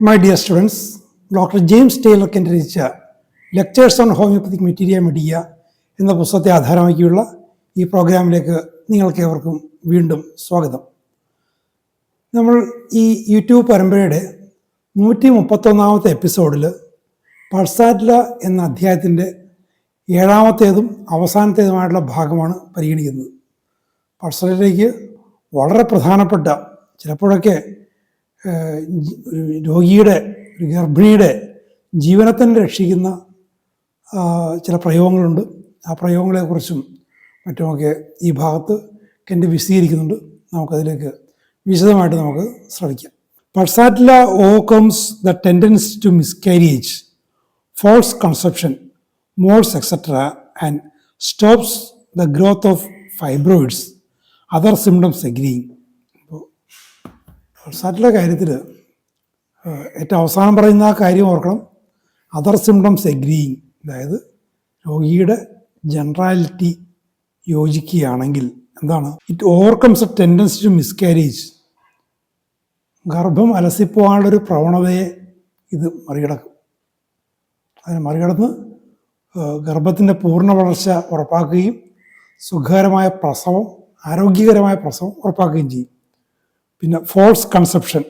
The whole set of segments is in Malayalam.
My dear students, Dr. James Taylor Kent രചിച്ച ലെക്ചേഴ്സ് ഓൺ ഹോമിയോപ്പത്തിക് മെറ്റീരിയ മെഡിയ എന്ന പുസ്തകത്തെ ആധാരമാക്കിയുള്ള ഈ പ്രോഗ്രാമിലേക്ക് നിങ്ങൾക്കേവർക്കും വീണ്ടും സ്വാഗതം. നമ്മൾ ഈ യൂട്യൂബ് പരമ്പരയുടെ 131 എപ്പിസോഡിൽ പൾസാറ്റില എന്ന അധ്യായത്തിൻ്റെ 7ാമത്തേതും അവസാനത്തേതുമായിട്ടുള്ള ഭാഗമാണ് പരിഗണിക്കുന്നത്. പൾസാറ്റിലേക്ക് വളരെ പ്രധാനപ്പെട്ട, ചിലപ്പോഴൊക്കെ രോഗിയുടെ, ഗർഭിണിയുടെ ജീവനെ തന്നെ രക്ഷിക്കുന്ന ചില പ്രയോഗങ്ങളുണ്ട്. ആ പ്രയോഗങ്ങളെക്കുറിച്ചും മറ്റുമൊക്കെ ഈ ഭാഗത്ത് കെൻ്റ് വിശദീകരിക്കുന്നുണ്ട്. നമുക്കതിലേക്ക് വിശദമായിട്ട് നമുക്ക് ശ്രമിക്കാം. Pulsatilla overcomes the tendency to miscarriage, false conception, moles, etc., and stops the growth of fibroids. Other symptoms agreeing. പൾസാറ്റിലെ കാര്യത്തിൽ ഏറ്റവും അവസാനം പറയുന്ന ആ കാര്യം ഓർക്കണം. അതർ സിംറ്റംസ് എഗ്രീയിങ്, അതായത് രോഗിയുടെ ജനറാലിറ്റി യോജിക്കുകയാണെങ്കിൽ എന്താണ്, it overcomes a tendency to miscarriage. ഗർഭം അലസിപ്പോകാനുള്ളൊരു പ്രവണതയെ ഇത് മറികടക്കും. അതിനെ മറികടന്ന് ഗർഭത്തിൻ്റെ പൂർണ്ണ വളർച്ച ഉറപ്പാക്കുകയും സുഖകരമായ പ്രസവം, ആരോഗ്യകരമായ പ്രസവം ഉറപ്പാക്കുകയും ചെയ്യും. പിന്നെ ഫോൾസ് കൺസെപ്ഷൻ,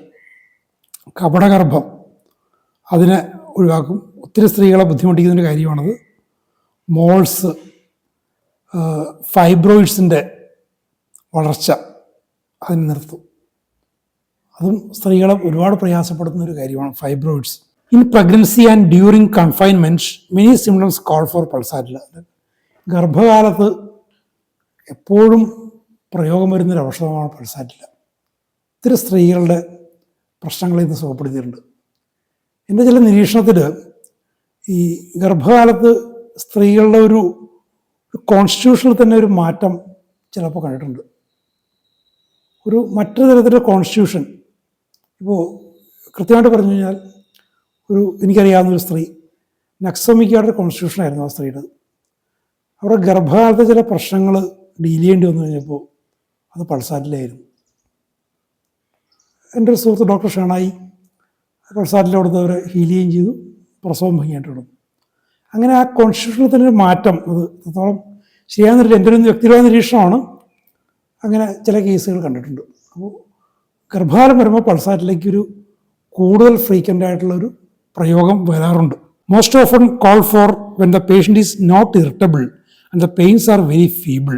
കപടഗർഭം, അതിനെ ഒഴിവാക്കും. ഒത്തിരി സ്ത്രീകളെ ബുദ്ധിമുട്ടിക്കുന്നൊരു കാര്യമാണത്. മോൾസ്, ഫൈബ്രോയിഡ്സിൻ്റെ വളർച്ച അതിന് നിർത്തും. അതും സ്ത്രീകളെ ഒരുപാട് പ്രയാസപ്പെടുത്തുന്ന ഒരു കാര്യമാണ് fibroids. In pregnancy and during confinement many symptoms call for Pulsatilla. ഗർഭകാലത്ത് എപ്പോഴും പ്രയോഗം വരുന്നൊരു ഔഷധമാണ് പൾസാറ്റില. ഒത്തിരി സ്ത്രീകളുടെ പ്രശ്നങ്ങളിൽ നിന്ന് സുഖപ്പെടുത്തിയിട്ടുണ്ട്. എൻ്റെ ചില നിരീക്ഷണത്തിൽ ഈ ഗർഭകാലത്ത് സ്ത്രീകളുടെ ഒരു കോൺസ്റ്റിറ്റ്യൂഷനിൽ തന്നെ ഒരു മാറ്റം ചിലപ്പോൾ കണ്ടിട്ടുണ്ട്. മറ്റൊരു തരത്തിലുള്ള കോൺസ്റ്റിറ്റ്യൂഷൻ. ഇപ്പോൾ കൃത്യമായിട്ട് പറഞ്ഞു കഴിഞ്ഞാൽ, എനിക്കറിയാവുന്നൊരു സ്ത്രീ, നക്സോമിക്കാരുടെ കോൺസ്റ്റിറ്റ്യൂഷനായിരുന്നു ആ സ്ത്രീയുടെ. അവരുടെ ഗർഭകാലത്തെ ചില പ്രശ്നങ്ങൾ ഡീൽ ചെയ്യേണ്ടി വന്നു കഴിഞ്ഞപ്പോൾ അത് പൾസാറ്റിലായിരുന്നു. എൻ്റെ ഒരു സുഹൃത്ത് ഡോക്ടർ ഷേണായി പൾസാറ്റിൽ കൊടുത്ത് അവരെ ഹീൽ ചെയ്യുകയും ചെയ്തു, പ്രസവം ഭംഗിയായിട്ട് കൊടുത്തു. അങ്ങനെ ആ കോൺസ്റ്റിറ്റ്യൂഷനിൽ തന്നെ ഒരു മാറ്റം, അത് എത്രത്തോളം ശരിയാകുന്നില്ല, എൻ്റെ ഒരു വ്യക്തിപരമായ നിരീക്ഷണമാണ്. അങ്ങനെ ചില കേസുകൾ കണ്ടിട്ടുണ്ട്. അപ്പോൾ ഗർഭകാലം വരുമ്പോൾ പൾസാറ്റിലേക്കൊരു കൂടുതൽ ഫ്രീക്വൻ്റ് ആയിട്ടുള്ളൊരു പ്രയോഗം വരാറുണ്ട്. Most often call for when the patient is not irritable and the pains are very feeble,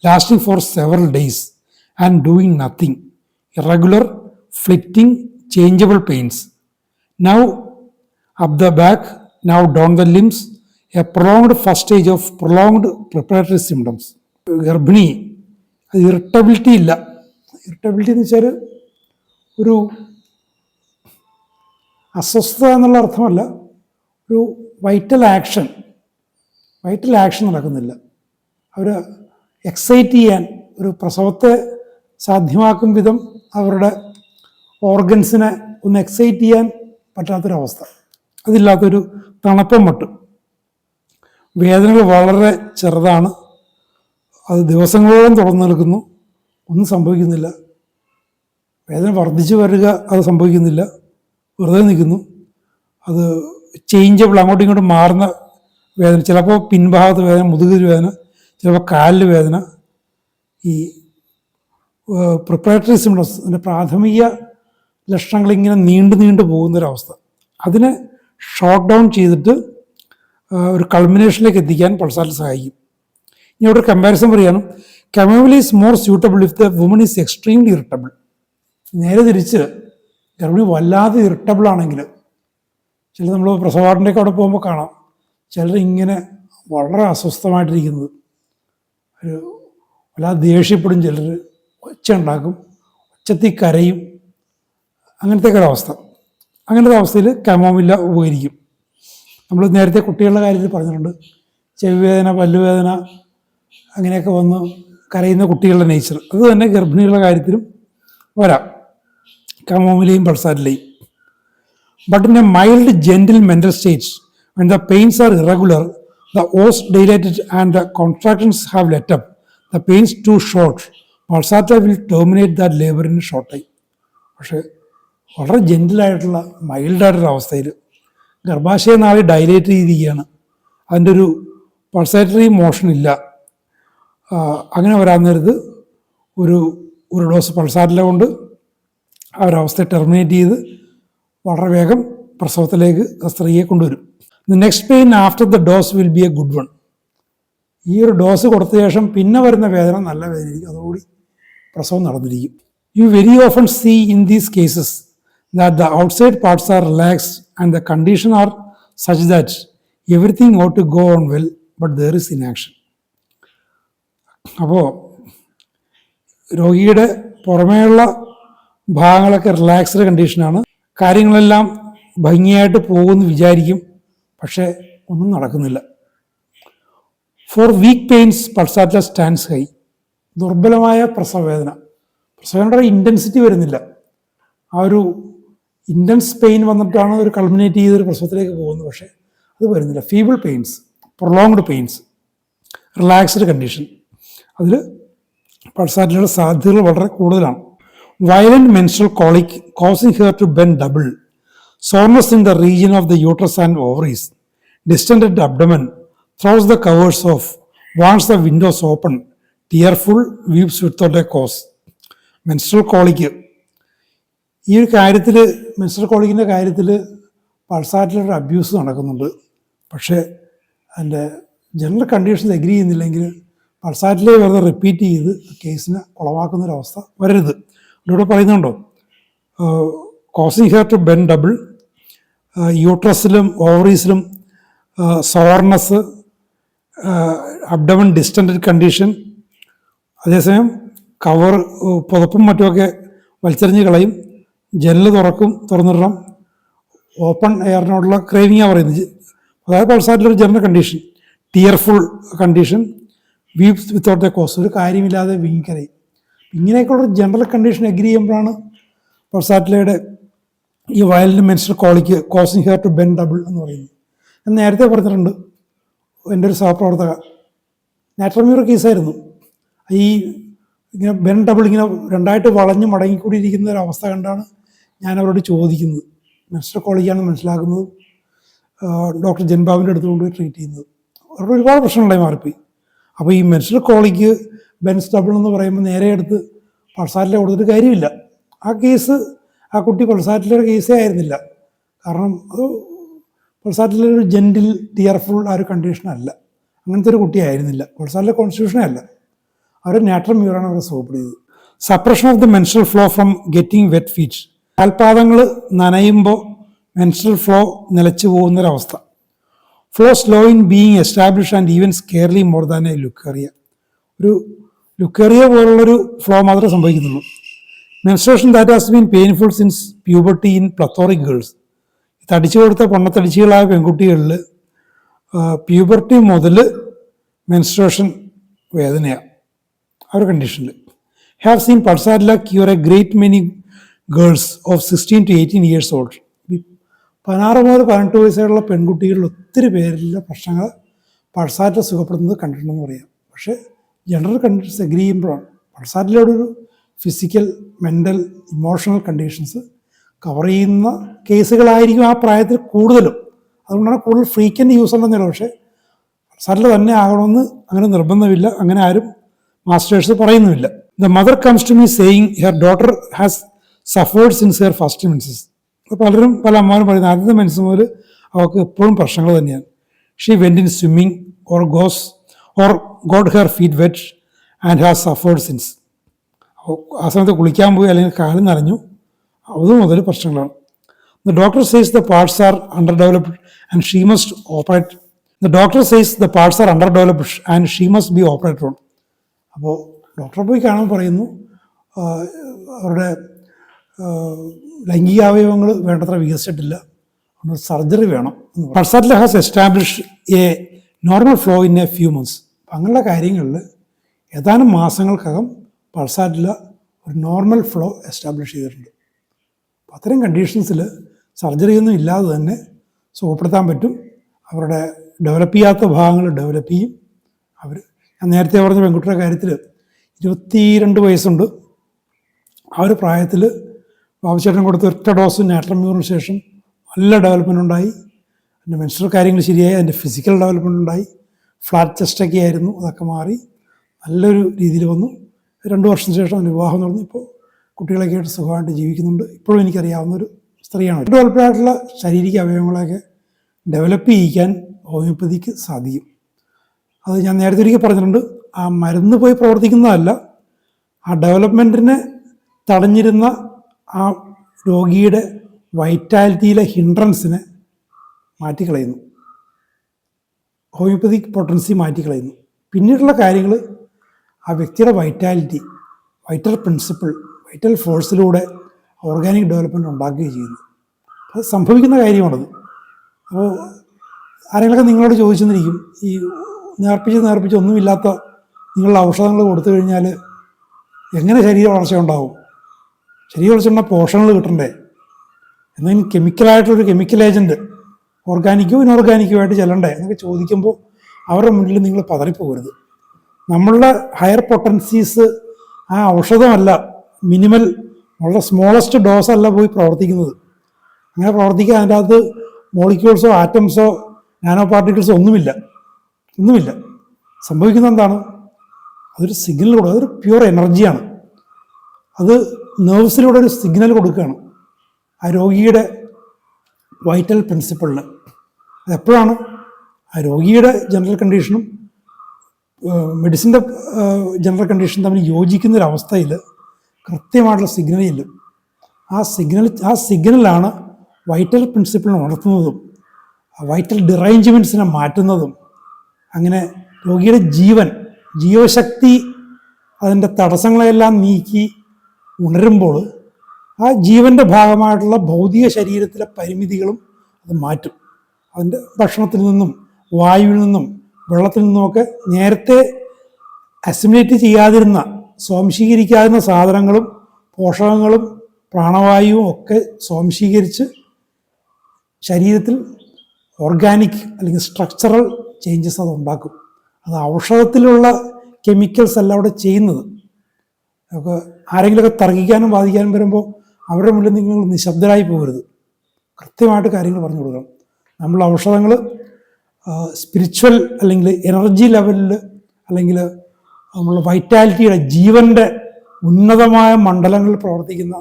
lasting for several days and doing nothing, irregular, flitting, changeable pains, now up the back, now down the limbs, a prolonged first stage of prolonged preparatory symptoms. ഗർഭിണി ഇറിറ്റബിലിറ്റി ഇല്ല. ഇറിറ്റബിലിറ്റി എന്ന് വെച്ചാൽ ഒരു അസ്വസ്ഥത എന്നുള്ള അർത്ഥമല്ല, ഒരു വൈറ്റൽ ആക്ഷൻ നടക്കുന്നില്ല. അവർ എക്സൈറ്റ് ചെയ്യാൻ, ഒരു പ്രസവത്തെ സാധ്യമാക്കും വിധം അവരുടെ ഓർഗൻസിനെ ഒന്ന് എക്സൈറ്റ് ചെയ്യാൻ പറ്റാത്തൊരവസ്ഥ, അതില്ലാത്തൊരു തണുപ്പം മട്ട്. വേദനകൾ വളരെ ചെറുതാണ്, അത് ദിവസങ്ങളോളം തുടർന്ന് നിൽക്കുന്നു, ഒന്നും സംഭവിക്കുന്നില്ല. വേദന വർദ്ധിച്ചു വരിക, അത് സംഭവിക്കുന്നില്ല, വെറുതെ നിൽക്കുന്നു. അത് ചേഞ്ചബിൾ, അങ്ങോട്ടും ഇങ്ങോട്ടും മാറുന്ന വേദന, ചിലപ്പോൾ പിൻഭാഗത്ത് വേദന, മുതുകിൽ വേദന, ചിലപ്പോൾ കാലിൽ വേദന. ഈ പ്രിപ്പറേറ്ററി സിംപ്റ്റംസ്, അതിൻ്റെ പ്രാഥമിക ലക്ഷണങ്ങളിങ്ങനെ നീണ്ടു പോകുന്നൊരവസ്ഥ, അതിനെ ഷോട്ട് ഡൗൺ ചെയ്തിട്ട് ഒരു കൾമിനേഷനിലേക്ക് എത്തിക്കാൻ പൾസാറ്റിൽ സഹായിക്കും. ഇനി അവിടെ കമ്പാരിസൺ പറയുകയാണ്, Chamomilla is more suitable if the woman is extremely irritable. നേരെ തിരിച്ച് ഗർഭിണി വല്ലാതെ ഇറിറ്റബിൾ ആണെങ്കിൽ, നമ്മൾ പ്രസവാട്ടിൻ്റെയൊക്കെ അവിടെ പോകുമ്പോൾ കാണാം ചിലർ ഇങ്ങനെ വളരെ അസ്വസ്ഥമായിട്ടിരിക്കുന്നത്, വല്ലാതെ ദേഷ്യപ്പെടും, ചിലർ ഒച്ച ഉണ്ടാക്കും, ഒച്ചത്തിൽ കരയും, അങ്ങനത്തെ ഒരവസ്ഥ. അങ്ങനത്തെ അവസ്ഥയിൽ കമോമില്ല ഉപകരിക്കും. നമ്മൾ നേരത്തെ കുട്ടികളുടെ കാര്യത്തിൽ പറഞ്ഞിട്ടുണ്ട്, ചെവിവേദന, പല്ലുവേദന അങ്ങനെയൊക്കെ വന്ന് കരയുന്ന കുട്ടികളുടെ നേച്ചർ, അത് തന്നെ ഗർഭിണികളുടെ കാര്യത്തിലും വരാം, കമോമിലയും പൾസാറ്റിലയും. But in a mild gentle mental states, when the pains are irregular, the os dilated and the contractions have let up, the pains too short, pulsatile will terminate that labor in a short time. പക്ഷേ വളരെ ജെൻറ്റിലായിട്ടുള്ള മൈൽഡായിട്ടുള്ള അവസ്ഥയിൽ ഗർഭാശയ നാളി ഡൈലേറ്റ് ചെയ്തിരിക്കുകയാണ്, അതിൻ്റെ ഒരു പൾസേറ്ററി മോഷൻ ഇല്ല. അങ്ങനെ വരാൻ നേരത്ത് ഒരു ഡോസ് പൾസാറ്റില കൊണ്ട് ആ ഒരവസ്ഥയെ ടെർമിനേറ്റ് ചെയ്ത് വളരെ വേഗം പ്രസവത്തിലേക്ക് സ്ത്രീയെ കൊണ്ടുവരും. The next pain after the dose will be A good one. ഈ ഒരു ഡോസ് കൊടുത്ത ശേഷം പിന്നെ വരുന്ന വേദന നല്ല വേദനയായിരിക്കും, അതോടുകൂടി പ്രസവം നടന്നിരിക്കും. You very often see in these cases that the outside parts are relaxed and the condition are such that everything ought to go on well, but there is inaction. അപ്പോൾ രോഗിയുടെ പുറമേയുള്ള ഭാഗങ്ങളൊക്കെ റിലാക്സ്ഡ് കണ്ടീഷനാണ്, കാര്യങ്ങളെല്ലാം ഭംഗിയായിട്ട് പോകുമെന്ന് വിചാരിക്കും, പക്ഷേ ഒന്നും നടക്കുന്നില്ല. For weak pains Pulsatilla stands high. ദുർബലമായ പ്രസവവേദന, പ്രസവവേദനയുടെ ഇൻറ്റൻസിറ്റി വരുന്നില്ല, ആ ഒരു ഇൻറ്റൻസ് പെയിൻ വന്നിട്ടാണ് ഒരു കൾമിനേറ്റ് ചെയ്തൊരു പ്രസവത്തിലേക്ക് പോകുന്നത്, പക്ഷേ അത് വരുന്നില്ല. Feeble pains, prolonged pains, relaxed condition, അതിൽ പൾസാറ്റിലയുടെ സാധ്യതകൾ വളരെ കൂടുതലാണ്. Violent menstrual colic causing her to bend double, soreness in the region of the uterus and ovaries, distended abdomen, throws the covers off, wants the windows open, tearful, weeps without a cause. Menstrual colic, ഈ ഒരു കാര്യത്തിൽ മെൻസ്ട്രൽ കോളിക്കിൻ്റെ കാര്യത്തിൽ പൾസാറ്റിലൊരു അബ്യൂസ് നടക്കുന്നുണ്ട്, പക്ഷേ അതിൻ്റെ ജനറൽ കണ്ടീഷൻസ് എഗ്രി ചെയ്യുന്നില്ലെങ്കിൽ പൾസാറ്റിലെ വെറുതെ റിപ്പീറ്റ് ചെയ്ത് കേസിനെ കുളമാക്കുന്നൊരവസ്ഥ വരരുത്. ഇവിടെ പറയുന്നുണ്ടോ, causing her to bend double, യൂട്രസിലും ഓവറീസിലും സോർനെസ്, അബ്ഡമൻ ഡിസ്റ്റൻഡഡ് കണ്ടീഷൻ, അതേസമയം കവർ പുതപ്പും മറ്റുമൊക്കെ വലിച്ചെറിഞ്ഞ് കളയും, ജനൽ തുറന്നിടണം, ഓപ്പൺ എയറിനോടുള്ള ക്രേവിങ്ങാണ് പറയുന്നത്. അതായത് പൾസാറ്റിലൊരു general condition, tearful condition, weeps without a cause, ഒരു കാര്യമില്ലാതെ വിങ്ങിക്കരയും. ഇങ്ങനെയൊക്കെയുള്ളൊരു ജനറൽ കണ്ടീഷൻ എഗ്രി ചെയ്യുമ്പോഴാണ് പൾസാറ്റിലയുടെ ഈ violent menstrual colic causing her to bend double എന്ന് പറയുന്നത്. ഞാൻ നേരത്തെ പറഞ്ഞിട്ടുണ്ട്, എൻ്റെ ഒരു സഹപ്രവർത്തക നാട്രമ്യൂർ കേസായിരുന്നു. ഈ ഇങ്ങനെ ബെൻഡ് ഡബിൾ ഇങ്ങനെ രണ്ടായിട്ട് വളഞ്ഞ് മടങ്ങിക്കൂടിയിരിക്കുന്ന ഒരു അവസ്ഥ കണ്ടാണ് ഞാൻ അവരോട് ചോദിക്കുന്നത്. മെൻസ്ട്രൽ കോളിക്കാണ് മനസ്സിലാക്കുന്നത്, ഡോക്ടർ ജൻബാബിൻ്റെ അടുത്ത് കൊണ്ടുപോയി ട്രീറ്റ് ചെയ്യുന്നത്. അവരുടെ ഒരുപാട് പ്രശ്നങ്ങളുണ്ടായി മാറിപ്പോയി. അപ്പോൾ ഈ മെൻസ്ട്രൽ കോളിക്ക് ബെൻസ് ഡബിൾ എന്ന് പറയുമ്പോൾ നേരെ എടുത്ത് പൾസാറ്റിലെ കൊടുത്തിട്ട് കാര്യമില്ല. ആ കേസ് ആ കുട്ടി പൾസാറ്റിലൊരു കേസേ ആയിരുന്നില്ല, കാരണം അത് പൾസാറ്റിലൊരു ജെൻറ്റിൽ ടിയർഫുൾ ആ ഒരു കണ്ടീഷനല്ല, അങ്ങനത്തെ ഒരു കുട്ടിയായിരുന്നില്ല, പൾസാറ്റിലെ കോൺസ്റ്റിറ്റ്യൂഷനേ അല്ല. അവർ നാട്രമ്യൂറാണ് അവരെ സുഖപ്പെടുത്തിയത്. Suppression of the menstrual flow from getting wet feet, കാൽപാദങ്ങൾ നനയുമ്പോൾ മെൻസ്ട്രൽ ഫ്ലോ നിലച്ചു പോകുന്നൊരവസ്ഥ. Flow slow in being establish and even scarcely more than a leucorrhoea, ഒരു ലുക്കേറിയ പോലുള്ളൊരു ഫ്ലോ മാത്രമേ സംഭവിക്കുന്നുള്ളൂ. Menstruation that has been painful since puberty in plethoric girls, തടിച്ചു കൊടുത്ത പൊണ്ണത്തടിച്ചുകളായ പെൺകുട്ടികളിൽ പ്യൂബർട്ടി മുതൽ മെൻസ്ട്രേഷൻ വേദനയാണ് ആ ഒരു കണ്ടീഷനിൽ. Have seen Pulsatilla cure a great many girls of 16 to 18 years old. 16 മുതൽ 18 വയസ്സുള്ള പെൺകുട്ടികളിൽ ഒത്തിരി പേരിലെ പ്രശ്നങ്ങൾ പൾസാറ്റില സുഖപ്പെടുന്നത് കണ്ടിട്ടുണ്ടെന്ന് പറയാം. പക്ഷേ ജനറൽ കണ്ടീഷൻസ് എഗ്രി ചെയ്യുമ്പോഴാണ് പൾസാറ്റിലൊരു physical, mental, emotional conditions cover ചെയ്യുന്ന കേസുകളായിരിക്കും ആ പ്രായത്തിൽ കൂടുതലും. അതുകൊണ്ടാണ് കൂടുതൽ ഫ്രീക്വൻ്റ് യൂസ് ഉണ്ടെന്നില്ല. പക്ഷേ പൾസാറ്റില തന്നെ ആകണമെന്ന് അങ്ങനെ നിർബന്ധമില്ല, അങ്ങനെ ആരും മാസ്റ്റേഴ്സ് പറയുന്നുമില്ല. The mother comes to me saying her daughter has suffered since her first menses. പലരും പല അമ്മമാരും പറയുന്നത് ആദ്യത്തെ മെൻസ് മുതൽ അവൾക്ക് എപ്പോഴും പ്രശ്നങ്ങൾ തന്നെയാണ്. She went in swimming or got her feet wet and has suffered since. ആ സമയത്ത് കുളിക്കാൻ പോയി അല്ലെങ്കിൽ കാലം നനഞ്ഞു, അത് മുതൽ പ്രശ്നങ്ങളാണ്. The doctor says the parts are under developed and she must operate. The doctor says the parts are under developed and she must be operated on. അപ്പോൾ ഡോക്ടറെ പോയി കാണുമ്പോൾ പറയുന്നു അവരുടെ ലൈംഗികാവയവങ്ങൾ വേണ്ടത്ര വികസിച്ചിട്ടില്ല, അതുകൊണ്ട് സർജറി വേണം. Pulsatilla has establish a normal flow in a few months. അപ്പം അങ്ങനെയുള്ള കാര്യങ്ങളിൽ ഏതാനും മാസങ്ങൾക്കകം പൾസാറ്റില ഒരു നോർമൽ ഫ്ലോ എസ്റ്റാബ്ലിഷ് ചെയ്തിട്ടുണ്ട്. അപ്പം അത്തരം കണ്ടീഷൻസിൽ സർജറിയൊന്നും ഇല്ലാതെ തന്നെ സുഖപ്പെടുത്താൻ പറ്റും. അവരുടെ ഡെവലപ്പ് ചെയ്യാത്ത ഭാഗങ്ങൾ ഡെവലപ്പ് ചെയ്യും. ഞാൻ നേരത്തെ പറഞ്ഞ പെൺകുട്ടിയുടെ കാര്യത്തിൽ 22 വയസ്സുണ്ട്. ആ ഒരു പ്രായത്തിൽ ബാബുചേട്ടൻ കൊടുത്ത ഒറ്റ ഡോസ് നാട്രമ്യൂറിന് ശേഷം നല്ല ഡെവലപ്മെൻ്റ് ഉണ്ടായി. എൻ്റെ മെൻസ്ട്രൽ കാര്യങ്ങൾ ശരിയായി, എൻ്റെ ഫിസിക്കൽ ഡെവലപ്മെൻ്റ് ഉണ്ടായി. ഫ്ലാറ്റ് ചെസ്റ്റൊക്കെ ആയിരുന്നു, അതൊക്കെ മാറി നല്ലൊരു രീതിയിൽ വന്നു. 2 വർഷത്തിന് ശേഷം എൻ്റെ വിവാഹം നടന്നു. ഇപ്പോൾ കുട്ടികളൊക്കെ ആയിട്ട് സുഖമായിട്ട് ജീവിക്കുന്നുണ്ട്. ഇപ്പോഴും എനിക്കറിയാവുന്നൊരു സ്ത്രീയാണ്. ഡെവലപ്ഡായിട്ടുള്ള ശാരീരിക അവയവങ്ങളെയൊക്കെ ഡെവലപ്പ് ചെയ്യിക്കാൻ ഹോമിയോപ്പതിക്ക് സാധിക്കും. അത് ഞാൻ നേരത്തെ ഒരിക്കൽ പറഞ്ഞിട്ടുണ്ട്. ആ മരുന്ന് പോയി പ്രവർത്തിക്കുന്നതല്ല, ആ ഡെവലപ്മെൻറ്റിനെ തടഞ്ഞിരുന്ന ആ രോഗിയുടെ വൈറ്റാലിറ്റിയിലെ ഹിൻഡ്രൻസിനെ മാറ്റിക്കളയുന്നു. Homoeopathic potency മാറ്റിക്കളയുന്നു. പിന്നീടുള്ള കാര്യങ്ങൾ ആ വ്യക്തിയുടെ വൈറ്റാലിറ്റി, വൈറ്റൽ പ്രിൻസിപ്പിൾ, വൈറ്റൽ ഫോഴ്സിലൂടെ ഓർഗാനിക് ഡെവലപ്മെൻറ്റ് ഉണ്ടാക്കുകയും ചെയ്യുന്നു. അത് സംഭവിക്കുന്ന കാര്യമാണത്. അപ്പോൾ ആരെങ്കിലൊക്കെ നിങ്ങളോട് ചോദിച്ചെന്നിരിക്കും, ഈ നേർപ്പിച്ച് ഒന്നുമില്ലാത്ത നിങ്ങളുടെ ഔഷധങ്ങൾ കൊടുത്തു കഴിഞ്ഞാൽ എങ്ങനെ ശരീര വളർച്ച ഉണ്ടാവും? ശരീര വളർച്ച ഉണ്ടാകുന്ന പോഷകങ്ങൾ കിട്ടണ്ടേ? എന്തെങ്കിലും കെമിക്കലായിട്ടൊരു കെമിക്കൽ ഏജൻറ്റ് ഓർഗാനിക്കോ ഇനോർഗാനിക്കോ ആയിട്ട് ചെല്ലണ്ടേ എന്നൊക്കെ ചോദിക്കുമ്പോൾ അവരുടെ മുന്നിൽ നിങ്ങൾ പതറിപ്പോകരുത്. നമ്മളുടെ ഹയർ പൊട്ടൻസീസ് ആ ഔഷധമല്ല, മിനിമൽ വളരെ സ്മോളസ്റ്റ് ഡോസല്ല പോയി പ്രവർത്തിക്കുന്നത്. അങ്ങനെ പ്രവർത്തിക്കാൻ അതിൻ്റെ അകത്ത് മോളിക്യൂൾസോ ആറ്റംസോ നാനോ പാർട്ടിക്കിൾസോ ഒന്നുമില്ല. സംഭവിക്കുന്നത് എന്താണ്? അതൊരു സിഗ്നൽ കൊടുക്കുക, അതൊരു പ്യുവർ എനർജിയാണ്. അത് നെർവ്സിലൂടെ ഒരു സിഗ്നൽ കൊടുക്കുകയാണ് ആ രോഗിയുടെ വൈറ്റൽ പ്രിൻസിപ്പിളിന്. അതെപ്പോഴാണ് ആ രോഗിയുടെ ജനറൽ കണ്ടീഷനും മെഡിസിൻ്റെ ജനറൽ കണ്ടീഷനും തമ്മിൽ യോജിക്കുന്നൊരവസ്ഥയിൽ കൃത്യമായിട്ടുള്ള സിഗ്നൽ ചെല്ലും. ആ സിഗ്നലാണ് വൈറ്റൽ പ്രിൻസിപ്പിളിനെ ഉണർത്തുന്നതും വൈറ്റൽ ഡിറേഞ്ച്മെൻറ്റ്സിനെ മാറ്റുന്നതും. അങ്ങനെ രോഗിയുടെ ജീവശക്തി അതിൻ്റെ തടസ്സങ്ങളെല്ലാം നീക്കി ഉണരുമ്പോൾ ആ ജീവൻ്റെ ഭാഗമായിട്ടുള്ള ഭൗതിക ശരീരത്തിലെ പരിമിതികളും അത് മാറ്റും. അതിൻ്റെ ഭക്ഷണത്തിൽ നിന്നും വായുവിൽ നിന്നും വെള്ളത്തിൽ നിന്നുമൊക്കെ നേരത്തെ അസിമിലേറ്റ് ചെയ്യാതിരുന്ന, സ്വാംശീകരിക്കാതിരുന്ന സാധനങ്ങളും പോഷകങ്ങളും പ്രാണവായുവും ഒക്കെ സ്വാംശീകരിച്ച് ശരീരത്തിൽ ഓർഗാനിക് അല്ലെങ്കിൽ സ്ട്രക്ചറൽ ചേഞ്ചസ് അത് ഉണ്ടാക്കും. അത് ഔഷധത്തിലുള്ള കെമിക്കൽസ് അല്ല അവിടെ ചെയ്യുന്നത്. ഒക്കെ ആരെങ്കിലുമൊക്കെ തർക്കിക്കാനും വാദിക്കാനും വരുമ്പോൾ അവരുടെ മുന്നിൽ നിങ്ങൾ നിശബ്ദരായി പോകരുത്. കൃത്യമായിട്ട് കാര്യങ്ങൾ പറഞ്ഞു കൊടുക്കണം. നമ്മൾ ഔഷധങ്ങൾ സ്പിരിച്വൽ അല്ലെങ്കിൽ എനർജി ലെവലിൽ അല്ലെങ്കിൽ നമ്മൾ വൈറ്റാലിറ്റിയുടെ ജീവൻ്റെ ഉന്നതമായ മണ്ഡലങ്ങളിൽ പ്രവർത്തിക്കുന്ന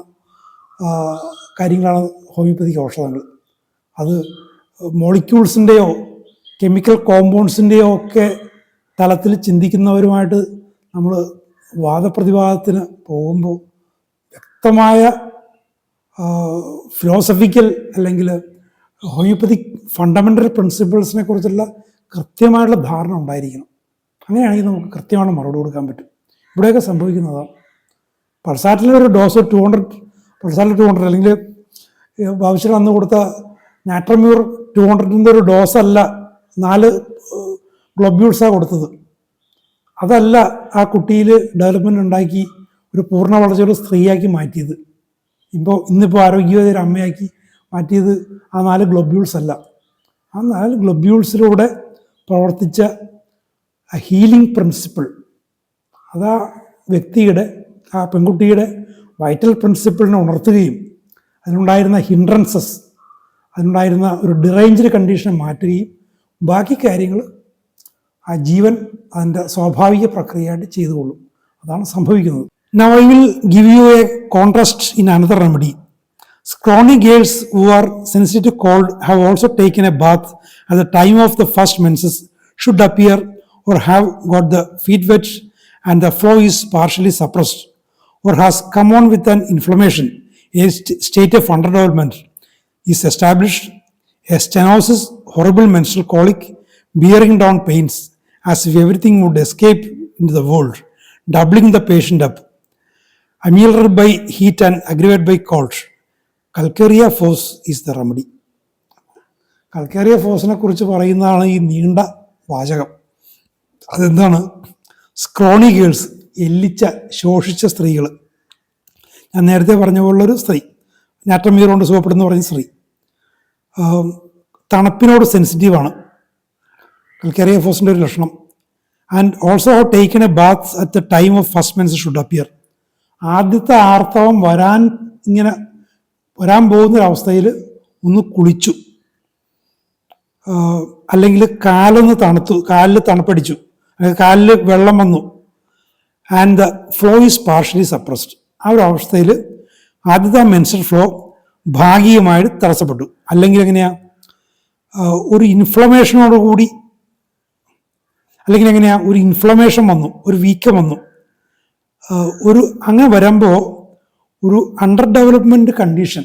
കാര്യങ്ങളാണ് ഹോമിയോപ്പതിക് ഔഷധങ്ങൾ. അത് മോളിക്യൂൾസിൻ്റെയോ കെമിക്കൽ കോമ്പൗണ്ട്സിൻ്റെയോ ഒക്കെ തലത്തിൽ ചിന്തിക്കുന്നവരുമായിട്ട് നമ്മൾ വാദപ്രതിവാദത്തിന് പോകുമ്പോൾ വ്യക്തമായ ഫിലോസഫിക്കൽ അല്ലെങ്കിൽ ഹോമിയോപ്പതിക് ഫണ്ടമെൻ്റൽ പ്രിൻസിപ്പിൾസിനെ കുറിച്ചുള്ള കൃത്യമായിട്ടുള്ള ധാരണ ഉണ്ടായിരിക്കണം. അങ്ങനെയാണെങ്കിൽ നമുക്ക് കൃത്യമായിട്ട് മറുപടി കൊടുക്കാൻ പറ്റും. ഇവിടെയൊക്കെ സംഭവിക്കുന്നതാണ്. പൾസാറ്റിലൊരു ഡോസ് 200 അല്ലെങ്കിൽ ആവശ്യം അന്ന് കൊടുത്ത നാട്രമ്യൂർ 200ൻ്റെ ഒരു ഡോസല്ല 4 ഗ്ലോബ്യൂൾസാണ് കൊടുത്തത്. അതല്ല ആ കുട്ടിയിൽ ഡെവലപ്മെൻറ്റ് ഉണ്ടാക്കി ഒരു പൂർണ്ണ വളർച്ചയുള്ള സ്ത്രീയാക്കി മാറ്റിയത്. ഇന്നിപ്പോൾ ആരോഗ്യവതിയൊരു അമ്മയാക്കി മാറ്റിയത് ആ 4 ഗ്ലോബ്യൂൾസ് അല്ല. ആ 4 ഗ്ലോബ്യൂൾസിലൂടെ പ്രവർത്തിച്ച ഹീലിംഗ് പ്രിൻസിപ്പിൾ, അതാ വ്യക്തിയുടെ, ആ പെൺകുട്ടിയുടെ വൈറ്റൽ പ്രിൻസിപ്പിളിനെ ഉണർത്തുകയും അതിനുണ്ടായിരുന്ന ഹിൻഡ്രൻസസ്, അതിനുണ്ടായിരുന്ന ഒരു ഡിറേഞ്ച്ഡ് കണ്ടീഷനെ മാറ്റുകയും ബാക്കി കാര്യങ്ങൾ ആ ജീവൻ അതിൻ്റെ സ്വാഭാവിക പ്രക്രിയയായിട്ട് ചെയ്തുകൊള്ളും. അതാണ് സംഭവിക്കുന്നത്. Now I will give you a contrast in another remedy. Scrawny girls who are sensitive to cold have also taken a bath at the time of the first menses should appear or have got the feet wet and the flow is partially suppressed or has come on with an inflammation, a state of underdevelopment is established, a stenosis, horrible menstrual colic, bearing down pains as if everything would escape into the world, doubling the patient up, ameliorated by heat and aggravated by cold. Calcarea fos is the remedy. കൽക്കേറിയ ഫോസിനെ കുറിച്ച് പറയുന്നതാണ് ഈ നീണ്ട വാചകം. അതെന്താണ്? സ്ക്രോണി ഗേൾസ്, ശോഷിച്ച സ്ത്രീകൾ. ഞാൻ നേരത്തെ പറഞ്ഞ പോലുള്ളൊരു സ്ത്രീ, നാട്രമ്യൂർ കൊണ്ട് സുഖപ്പെടുന്ന പറഞ്ഞ സ്ത്രീ, തണുപ്പിനോട് സെൻസിറ്റീവാണ്, കൽക്കേറിയ ഫോസിൻ്റെ ഒരു ലക്ഷണം. And also have taken a bath at the time of first men's should appear. ആദ്യത്തെ ആർത്തവം വരാൻ ഇങ്ങനെ വരാൻ പോകുന്നൊരവസ്ഥയിൽ ഒന്ന് കുളിച്ചു, അല്ലെങ്കിൽ കാലൊന്ന് തണുത്തു, കാലിൽ തണുപ്പടിച്ചു, അല്ലെങ്കിൽ കാലിൽ വെള്ളം വന്നു, and the flow is partially suppressed. ആ ഒരു അവസ്ഥയിൽ ആദ്യത്തെ മെൻസ്ട്രൽ ഫ്ലോ ഭാഗികമായിട്ട് തടസ്സപ്പെട്ടു. അല്ലെങ്കിൽ എങ്ങനെയാ, ഒരു ഇൻഫ്ലമേഷനോടുകൂടി, അല്ലെങ്കിൽ എങ്ങനെയാ, ഒരു ഇൻഫ്ലമേഷൻ വന്നു, ഒരു വീക്കം വന്നു. അങ്ങനെ വരുമ്പോൾ ഒരു അണ്ടർ ഡെവലപ്മെൻറ്റ് കണ്ടീഷൻ,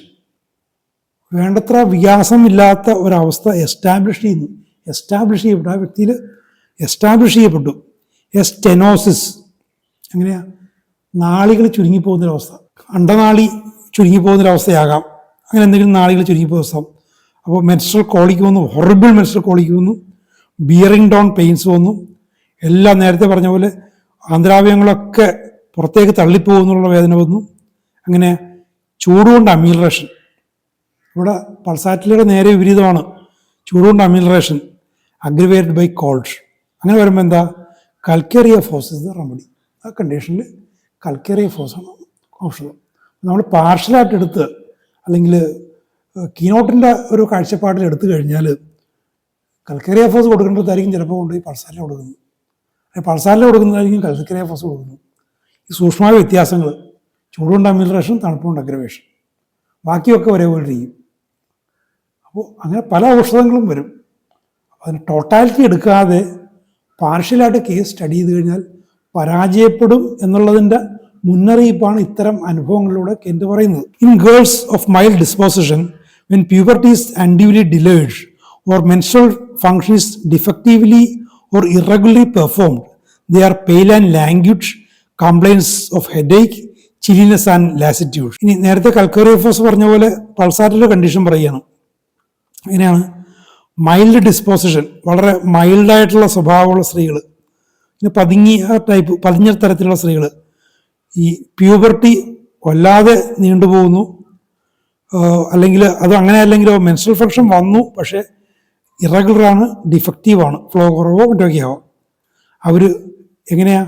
വേണ്ടത്ര വികാസമില്ലാത്ത ഒരവസ്ഥ എസ്റ്റാബ്ലിഷ് ചെയ്യപ്പെട്ടു. ആ വ്യക്തിയിൽ എസ്റ്റാബ്ലിഷ് ചെയ്യപ്പെട്ടു. സ്റ്റെനോസിസ്, എങ്ങനെയാ, നാളികൾ ചുരുങ്ങിപ്പോകുന്നൊരവസ്ഥ, അണ്ടനാളി ചുരുങ്ങിപ്പോകുന്നൊരവസ്ഥയാകാം, അങ്ങനെ എന്തെങ്കിലും നാളികൾ ചുരുങ്ങിപ്പോകുന്ന അവസ്ഥ. അപ്പോൾ മെൻസ്ട്രൽ കോളിക്ക് വന്നു, ഹൊറിബിൾ മെൻസ്ട്രൽ കോളിക്ക് വന്നു, ബിയറിംഗ് ഡൗൺ പെയിൻസ് വന്നു, എല്ലാം നേരത്തെ പറഞ്ഞ പോലെ ആന്തരാവയവങ്ങളൊക്കെ പുറത്തേക്ക് തള്ളിപ്പോകുന്നുള്ള വേദന വന്നു. അങ്ങനെ ചൂടുകൊണ്ട് അമീലറേഷൻ, ഇവിടെ പൾസാറ്റിലയുടെ നേരെ വിപരീതമാണ്. ചൂടുകൊണ്ട് അമീലറേഷൻ അഗ്രിവേറ്റഡ് ബൈ കോൾഡ്. അങ്ങനെ വരുമ്പോൾ എന്താ, കൽക്കേറിയ ഫോസ് ഇസ് ദ റെമഡി. ആ കണ്ടീഷനിൽ കൽക്കേറിയ ഫോസാണ് ഔഷധം. നമ്മൾ പാർഷ്യലായിട്ട് എടുത്ത്, അല്ലെങ്കിൽ കീനോട്ടിൻ്റെ ഒരു കാഴ്ചപ്പാടിൽ എടുത്തു കഴിഞ്ഞാൽ കൽക്കേറിയ ഫോസ് കൊടുക്കേണ്ടതായിരിക്കും ചിലപ്പോൾ കൊണ്ടുപോയി പൾസാറ്റിൽ കൊടുക്കുന്നത്, പൾസാറ്റിൽ കൊടുക്കുന്നതായിരിക്കും കൽക്കേറിയ ഫോസ് കൊടുക്കുന്നത്. ഈ സൂക്ഷ്മമായ വ്യത്യാസങ്ങൾ, ചൂടുകൊണ്ട് അമീലറേഷൻ, തണുപ്പുകൊണ്ട് അഗ്രവേഷൻ, ബാക്കിയൊക്കെ ഒരേപോലെ ഇരിക്കും. അപ്പോൾ അങ്ങനെ പല ഔഷധങ്ങളും വരും. അതിന് ടോട്ടാലിറ്റി എടുക്കാതെ പാർഷ്യലായിട്ട് കേസ് സ്റ്റഡി ചെയ്ത് കഴിഞ്ഞാൽ പരാജയപ്പെടും എന്നുള്ളതിൻ്റെ മുന്നറിയിപ്പാണ് ഇത്തരം അനുഭവങ്ങളിലൂടെ കെന്റ് പറയുന്നത്. In girls of mild disposition, when puberty is unduly delayed or menstrual function is defectively or irregularly performed, they are pale and languid, complaints of headache, chilliness and lassitude. ഇനി നേരത്തെ കൽക്കേറിയ ഫോസ് പറഞ്ഞ പോലെ പൾസാറ്റിലെ കണ്ടീഷൻ പറയുകയാണ്. അങ്ങനെയാണ് മൈൽഡ് ഡിസ്പോസിഷൻ, വളരെ മൈൽഡായിട്ടുള്ള സ്വഭാവമുള്ള സ്ത്രീകൾ, പിന്നെ പതിഞ്ഞ തരത്തിലുള്ള സ്ത്രീകൾ, ഈ പ്യൂബർട്ടി വല്ലാതെ നീണ്ടുപോകുന്നു, അല്ലെങ്കിൽ അത് അങ്ങനെ അല്ലെങ്കിലോ മെൻസ്ട്രൽ ഫങ്ഷൻ വന്നു പക്ഷേ ഇറഗുലറാണ്, ഡിഫക്റ്റീവാണ്, ഫ്ലോ കുറവോ മറ്റൊക്കെ ആവാം. അവർ എങ്ങനെയാ,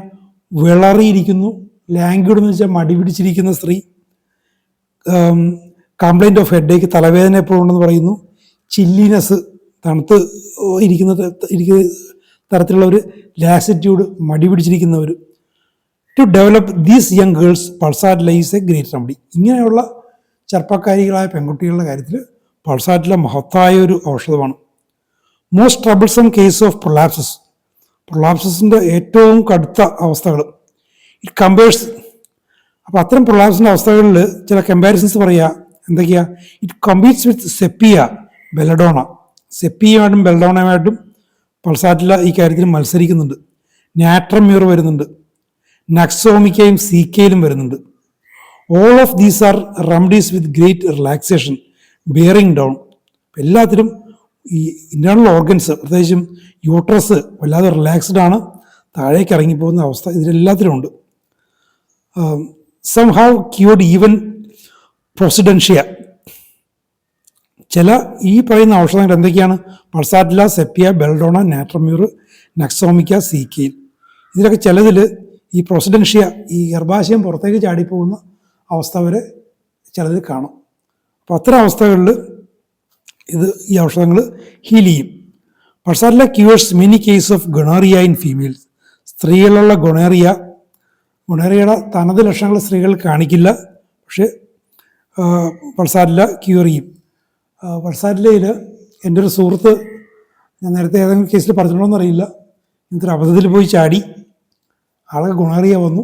വിളറിയിരിക്കുന്നു, ലാംഗ്വേഡ് എന്ന് വെച്ചാൽ മടി പിടിച്ചിരിക്കുന്ന സ്ത്രീ, കംപ്ലൈൻറ്റ് ഓഫ് ഹെഡേക്ക്, തലവേദന എപ്പോഴും ഉണ്ടെന്ന് പറയുന്നു, ചില്ലിനെസ്, തണുത്ത് ഇരിക്കുന്ന തരത്തിലുള്ള ഒരു ലാസിറ്റ്യൂഡ്, മടി പിടിച്ചിരിക്കുന്നവർ. To develop these young girls Pulsatilla is a great remedy. ഇങ്ങനെയുള്ള ചെറുപ്പക്കാരികളായ പെൺകുട്ടികളുടെ കാര്യത്തിൽ പൾസാറ്റില മഹത്തായ ഒരു ഔഷധമാണ്. മോസ്റ്റ് ട്രബിൾസം കേസ് ഓഫ് പ്രൊലാപ്സസിൻ്റെ ഏറ്റവും കടുത്ത അവസ്ഥകൾ, ഇറ്റ് കമ്പേഴ്സ്. അപ്പോൾ അത്തരം പ്രൊലാപ്സിൻ്റെ അവസ്ഥകളിൽ ചില കമ്പാരിസൺസ് പറയുക. എന്തൊക്കെയാ, it competes with Sepia, Belladonna. സെപ്പിയുമായിട്ടും ബെലഡോണയുമായിട്ടും പൾസാറ്റില ഈ കാര്യത്തിൽ മത്സരിക്കുന്നുണ്ട്. നാട്രമ്യൂർ വരുന്നുണ്ട്, നക്സോമിക്കയും സീക്കയിലും വരുന്നുണ്ട്. All of these are remedies with great relaxation, bearing down. എല്ലാത്തിലും ഈ ഇൻറ്റേർണൽ ഓർഗൻസ്, പ്രത്യേകിച്ചും യൂട്രസ് വല്ലാതെ റിലാക്സ്ഡ് ആണ്, താഴേക്ക് ഇറങ്ങിപ്പോകുന്ന അവസ്ഥ ഇതിലെല്ലാത്തിലും ഉണ്ട്. Some have cured even procidentia. ചില ഈ പറയുന്ന ഔഷധങ്ങൾ എന്തൊക്കെയാണ്, പൾസാറ്റില, സെപ്പിയ, ബെൽഡോണ, നാട്രമ്യൂർ, നക്സോമിക്ക, സീക്കയിൽ. ഇതിലൊക്കെ ചിലതിൽ ഈ പ്രൊസിഡൻഷ്യ, ഈ ഗർഭാശയം പുറത്തേക്ക് ചാടിപ്പോകുന്ന അവസ്ഥ വരെ ചിലതിൽ കാണും. അപ്പോൾ അത്തരം അവസ്ഥകളിൽ ഈ ഔഷധങ്ങൾ ഹീൽ ചെയ്യും. Pulsatilla cures many case of gonorrhoea in females. സ്ത്രീകളിലുള്ള ഗൊണേറിയയുടെ തനത് ലക്ഷണങ്ങൾ സ്ത്രീകൾ കാണിക്കില്ല, പക്ഷേ പൾസാറ്റില ക്യൂർ ചെയ്യും. പൾസാറ്റിലയിൽ എൻ്റെ ഒരു സുഹൃത്ത്, ഞാൻ നേരത്തെ ഏതെങ്കിലും കേസിൽ പറഞ്ഞിട്ടുണ്ടോയെന്ന് അറിയില്ല, ഇന്നത്തെ അബദ്ധത്തിൽ പോയി ചാടി, ആൾക്ക് ഗൊണേറിയ വന്നു.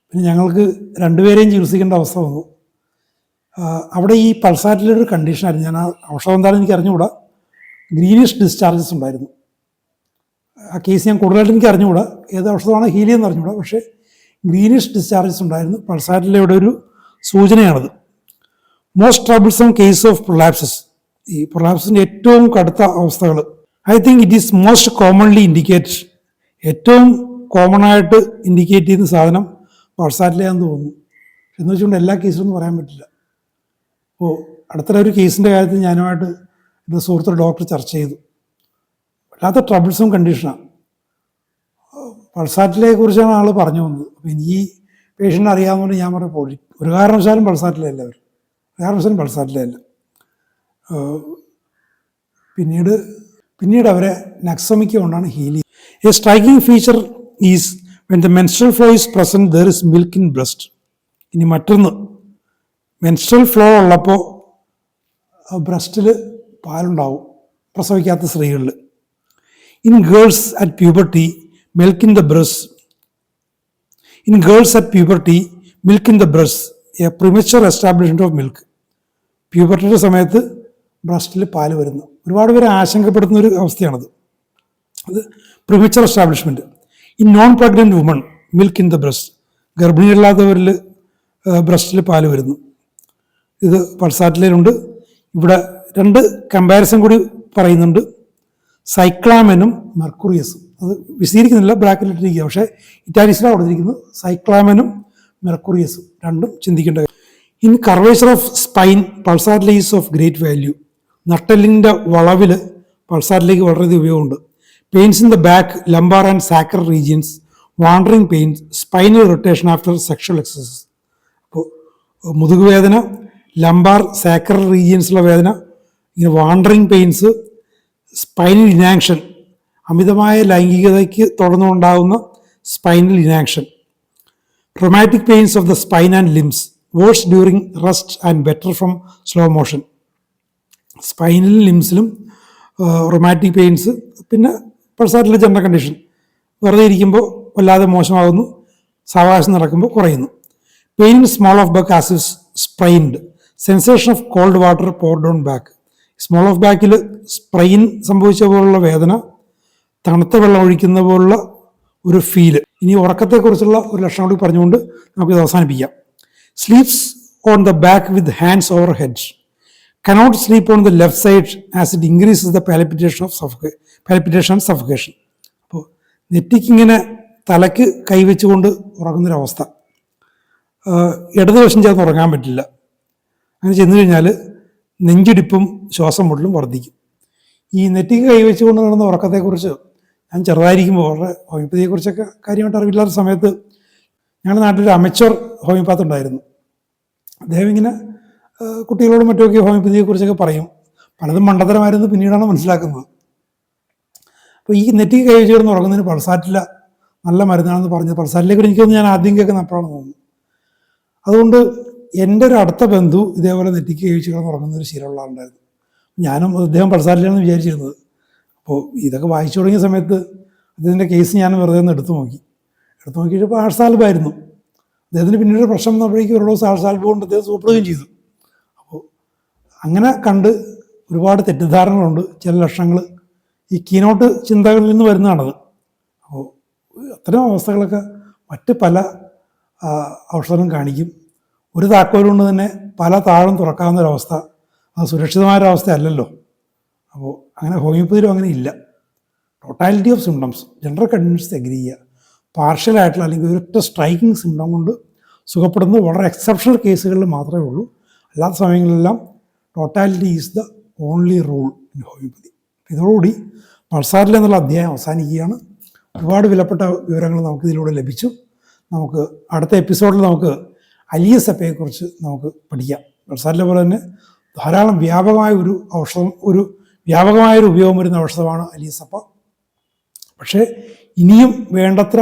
പിന്നെ ഞങ്ങൾക്ക് രണ്ടുപേരെയും ചികിത്സിക്കേണ്ട അവസ്ഥ വന്നു. അവിടെ ഈ പൾസാറ്റിലൊരു കണ്ടീഷനായിരുന്നു, ഞാൻ ആ ഔഷധം എന്താണെന്ന് എനിക്ക് അറിഞ്ഞുകൂടാ, ഗ്രീനിഷ് ഡിസ്ചാർജസ് ഉണ്ടായിരുന്നു. ആ കേസ് ഞാൻ കൂടുതലായിട്ട് എനിക്ക് അറിഞ്ഞുകൂടാ, ഏത് ഔഷധമാണ് ഹീൽ ചെയ്യുന്നത് അറിഞ്ഞുകൂടാ, പക്ഷേ ഗ്രീനിഷ് ഡിസ്ചാർജസ് ഉണ്ടായിരുന്നു. പൾസാറ്റിലയുടെ ഒരു സൂചനയാണത്. മോസ്റ്റ് ട്രബിൾസം കേസ് ഓഫ് പ്രൊലാപ്സസ്, ഈ പ്രൊലാപ്സിൻ്റെ ഏറ്റവും കടുത്ത അവസ്ഥകൾ. I think it is most commonly indicate, ഏറ്റവും കോമൺ ആയിട്ട് ഇൻഡിക്കേറ്റ് ചെയ്യുന്ന സാധനം പൾസാറ്റിലയാണെന്ന് തോന്നുന്നു. എന്ന് വെച്ചുകൊണ്ട് എല്ലാ കേസിലൊന്നും പറയാൻ പറ്റില്ല. അപ്പോൾ അടുത്ത ഒരു കേസിൻ്റെ കാര്യത്തിൽ ഞാനുമായിട്ട് എൻ്റെ സുഹൃത്ത് ഡോക്ടർ ചർച്ച ചെയ്തു. വല്ലാത്ത ട്രബിൾസും കണ്ടീഷനാണ്. പൾസാറ്റിലെ കുറിച്ചാണ് ആൾ പറഞ്ഞു വന്നത്. അപ്പോൾ എനിക്ക് ഈ പേഷ്യൻ്റ് അറിയാവുന്നതുകൊണ്ട് ഞാൻ പറഞ്ഞു, പോയി ഒരു കാരണവശാലും പൾസാറ്റില എല്ലാവരും വേറൊരു പൾസാറ്റിലെ അല്ല. പിന്നീട് അവരെ നക്സമിക്ക കൊണ്ടാണ് ഹീൽ ചെയ്യുന്നത്. A striking feature is when the menstrual flow is present there is milk in breast. ഇനി മറ്റൊന്ന്, മെൻസ്ട്രൽ ഫ്ലോ ഉള്ളപ്പോൾ ബ്രസ്റ്റിൽ പാലുണ്ടാവും പ്രസവിക്കാത്ത സ്ത്രീകളിൽ. In girls at puberty milk in the breast a premature establishment of milk. പ്യൂബർട്ടിയുടെ സമയത്ത് ബ്രസ്റ്റിൽ പാല് വരുന്നു. ഒരുപാട് പേരെ ആശങ്കപ്പെടുത്തുന്ന ഒരു അവസ്ഥയാണത്. അത് premature establishment. In non pregnant woman milk in the breast. ഗർഭിണിയല്ലാത്തവരിൽ ബ്രസ്റ്റിൽ പാല് വരുന്നു. ഇത് പൾസാറ്റിലുണ്ട്. ഇവിടെ 2 കമ്പാരിസൺ കൂടി പറയുന്നുണ്ട്. സൈക്ലാമെനും മെർക്കുറിയസും. അത് വിശദീകരിക്കുന്നില്ല, ബ്രാക്കറ്റിലിട്ടിരിക്കുക. പക്ഷേ ഇറ്റാലിക്സിലാണ് കൊടുത്തിരിക്കുന്നത്. സൈക്ലാമെനും മെർക്കുറിയസും രണ്ടും ചിന്തിക്കേണ്ട കാര്യം. ഇൻ കർവേച്ചർ ഓഫ് സ്പൈൻ പൾസാറ്റിലേക്ക് ഈസ് ഓഫ് ഗ്രേറ്റ് വാല്യൂ. നട്ടെല്ലിൻ്റെ വളവിൽ പൾസാറ്റിലേക്ക് വളരെയധികം ഉപയോഗമുണ്ട്. Pains in the back, lumbar and sacral regions, wandering pains, spinal rotation after sexual exercise. അപ്പോൾ മുതുകുവേദന, ലംബാർ സാക്രൽ റീജിയൻസിലുള്ള വേദന, ഇങ്ങനെ വാണ്ടറിങ് പെയിൻസ്, സ്പൈനൽ ഇനാക്ഷൻ, അമിതമായ ലൈംഗികതയ്ക്ക് തുടർന്നുണ്ടാകുന്ന spinal inaction, rheumatic pains of the spine and limbs, worse during rest and better from slow motion. സ്പൈനലും ലിംസിലും റൊമാറ്റിക് പെയിൻസ്, പിന്നെ പൾസാറ്റിലെ ജനറൽ കണ്ടീഷൻ, വെറുതെ ഇരിക്കുമ്പോൾ വല്ലാതെ മോശമാകുന്നു, സാവകാശം നടക്കുമ്പോൾ കുറയുന്നു. Pain in small of back as is sprained, sensation of cold water poured on back. Small of ബാക്കിൽ സ്പ്രെയിൻ സംഭവിച്ച പോലുള്ള വേദന, തണുത്ത വെള്ളം ഒഴിക്കുന്ന പോലുള്ള ഒരു ഫീല്. ഇനി ഉറക്കത്തെക്കുറിച്ചുള്ള ഒരു ലക്ഷണം കൂടി പറഞ്ഞുകൊണ്ട് നമുക്കിത് അവസാനിപ്പിക്കാം. Sleeps on the back with hands over head. Cannot sleep on the left side as it increases the palpitation and suffocation. അപ്പോൾ നെറ്റിക്കിങ്ങനെ തലയ്ക്ക് കൈവച്ചുകൊണ്ട് ഉറങ്ങുന്നൊരവസ്ഥ. ഇടതുവശം ചേർന്ന് ഉറങ്ങാൻ പറ്റില്ല. അങ്ങനെ ചെന്ന് കഴിഞ്ഞാൽ നെഞ്ചിടിപ്പും ശ്വാസം മുട്ടലും വർദ്ധിക്കും. ഈ നെറ്റിക്ക് കൈവച്ചുകൊണ്ട് നടന്ന ഉറക്കത്തെക്കുറിച്ച് ഞാൻ ചെറുതായിരിക്കുമ്പോൾ, വളരെ ഹോമിയോപ്പതിയെക്കുറിച്ചൊക്കെ കാര്യമായിട്ട് അറിവില്ലാത്ത സമയത്ത് ഞങ്ങളുടെ നാട്ടിലൊരു അമച്വർ ഹോമിയോപ്പാത്ത് ഉണ്ടായിരുന്നു. അദ്ദേഹം ഇങ്ങനെ കുട്ടികളോടും മറ്റുമൊക്കെ ഹോമിയോപ്പതിയെക്കുറിച്ചൊക്കെ പറയും. പലതും മണ്ടത്തരമായിരുന്നു, പിന്നീടാണ് മനസ്സിലാക്കുന്നത്. അപ്പോൾ ഈ നെറ്റിക്ക് കൈവച്ച് കിടന്ന് ഉറങ്ങുന്നതിന് പൾസാറ്റില നല്ല മരുന്നാണെന്ന് പറഞ്ഞത് പൾസാറ്റിലേക്ക് എനിക്കൊന്ന് ഞാൻ ആദ്യം കേൾക്കുന്ന അപ്പോഴാണ് തോന്നുന്നു. അതുകൊണ്ട് എൻ്റെ ഒരു അടുത്ത ബന്ധു ഇതേപോലെ നെറ്റിക്ക് കൈവച്ച് കിടന്ന് ഉറങ്ങുന്ന ഒരു ശീലമുള്ള ആളുണ്ടായിരുന്നു. ഞാനും അദ്ദേഹം പൾസാറ്റിലാണെന്ന് വിചാരിച്ചിരുന്നത്. അപ്പോൾ ഇതൊക്കെ വായിച്ചു തുടങ്ങിയ സമയത്ത് അദ്ദേഹത്തിൻ്റെ കേസ് ഞാൻ വെറുതെ ഒന്ന് എടുത്തു നോക്കിയപ്പോൾ ആഴ്സാൽബായിരുന്നു. അദ്ദേഹത്തിന് പിന്നീട് പ്രശ്നം വന്നപ്പോഴേക്കും ഒരു ദിവസം ആഴ്സാൽബ് കൊണ്ട് അദ്ദേഹം സൂപ്പെടുകയും ചെയ്തു. അപ്പോൾ അങ്ങനെ കണ്ട് ഒരുപാട് തെറ്റിദ്ധാരണകളുണ്ട്. ചില ലക്ഷണങ്ങൾ ഈ കീനോട്ട് ചിന്തകളിൽ നിന്ന് വരുന്നതാണത്. അപ്പോൾ അത്തരം അവസ്ഥകളൊക്കെ മറ്റ് പല ഔഷധം കാണിക്കും. ഒരു താക്കോൽ കൊണ്ട് തന്നെ പല താഴും തുറക്കാവുന്നൊരവസ്ഥ, അത് സുരക്ഷിതമായൊരവസ്ഥ അല്ലല്ലോ. അപ്പോൾ അങ്ങനെ ഹോമിയോപ്പതിയിലും അങ്ങനെ ഇല്ല. Totality of symptoms general conditions agree ചെയ്യുക. പാർഷ്യലായിട്ടുള്ള അല്ലെങ്കിൽ ഒരൊറ്റ സ്ട്രൈക്കിംഗ് സിംറ്റം കൊണ്ട് സുഖപ്പെടുന്നത് വളരെ എക്സെപ്ഷണൽ കേസുകളിൽ മാത്രമേ ഉള്ളൂ. അല്ലാത്ത സമയങ്ങളിലെല്ലാം totality is the only rule in homoeopathy. ഇതോടുകൂടി പൾസാറ്റിൽ എന്നുള്ള അധ്യായം അവസാനിക്കുകയാണ്. ഒരുപാട് വിലപ്പെട്ട വിവരങ്ങൾ നമുക്കിതിലൂടെ ലഭിച്ചു. നമുക്ക് അടുത്ത എപ്പിസോഡിൽ നമുക്ക് അലിയസപ്പയെക്കുറിച്ച് നമുക്ക് പഠിക്കാം. പൾസാറ്റിലെ പോലെ തന്നെ ധാരാളം വ്യാപകമായൊരു ഉപയോഗം വരുന്ന ഔഷധമാണ് അലിയസപ്പ. പക്ഷേ ഇനിയും വേണ്ടത്ര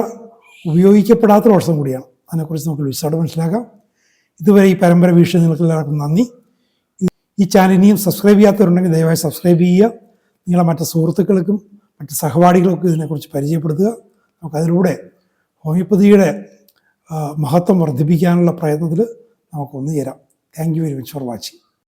ഉപയോഗിക്കപ്പെടാത്ത ഔഷധം കൂടിയാണ്. അതിനെക്കുറിച്ച് നമുക്ക് വിശദമായിട്ട് മനസ്സിലാക്കാം. ഇതുവരെ ഈ പരമ്പര വീക്ഷിച്ച നിങ്ങൾക്ക് എല്ലാവർക്കും നന്ദി. ഈ ചാനൽ ഇനിയും സബ്സ്ക്രൈബ് ചെയ്യാത്തവരുണ്ടെങ്കിൽ ദയവായി സബ്സ്ക്രൈബ് ചെയ്യുക. നിങ്ങളെ മറ്റ് സുഹൃത്തുക്കൾക്കും മറ്റ് സഹപാഠികൾക്കും ഇതിനെക്കുറിച്ച് പരിചയപ്പെടുത്തുക. നമുക്കതിലൂടെ ഹോമിയോപ്പതിയുടെ മഹത്വം വർദ്ധിപ്പിക്കാനുള്ള പ്രയത്നത്തിൽ നമുക്കൊന്നു ചേരാം. Thank you very much for watching.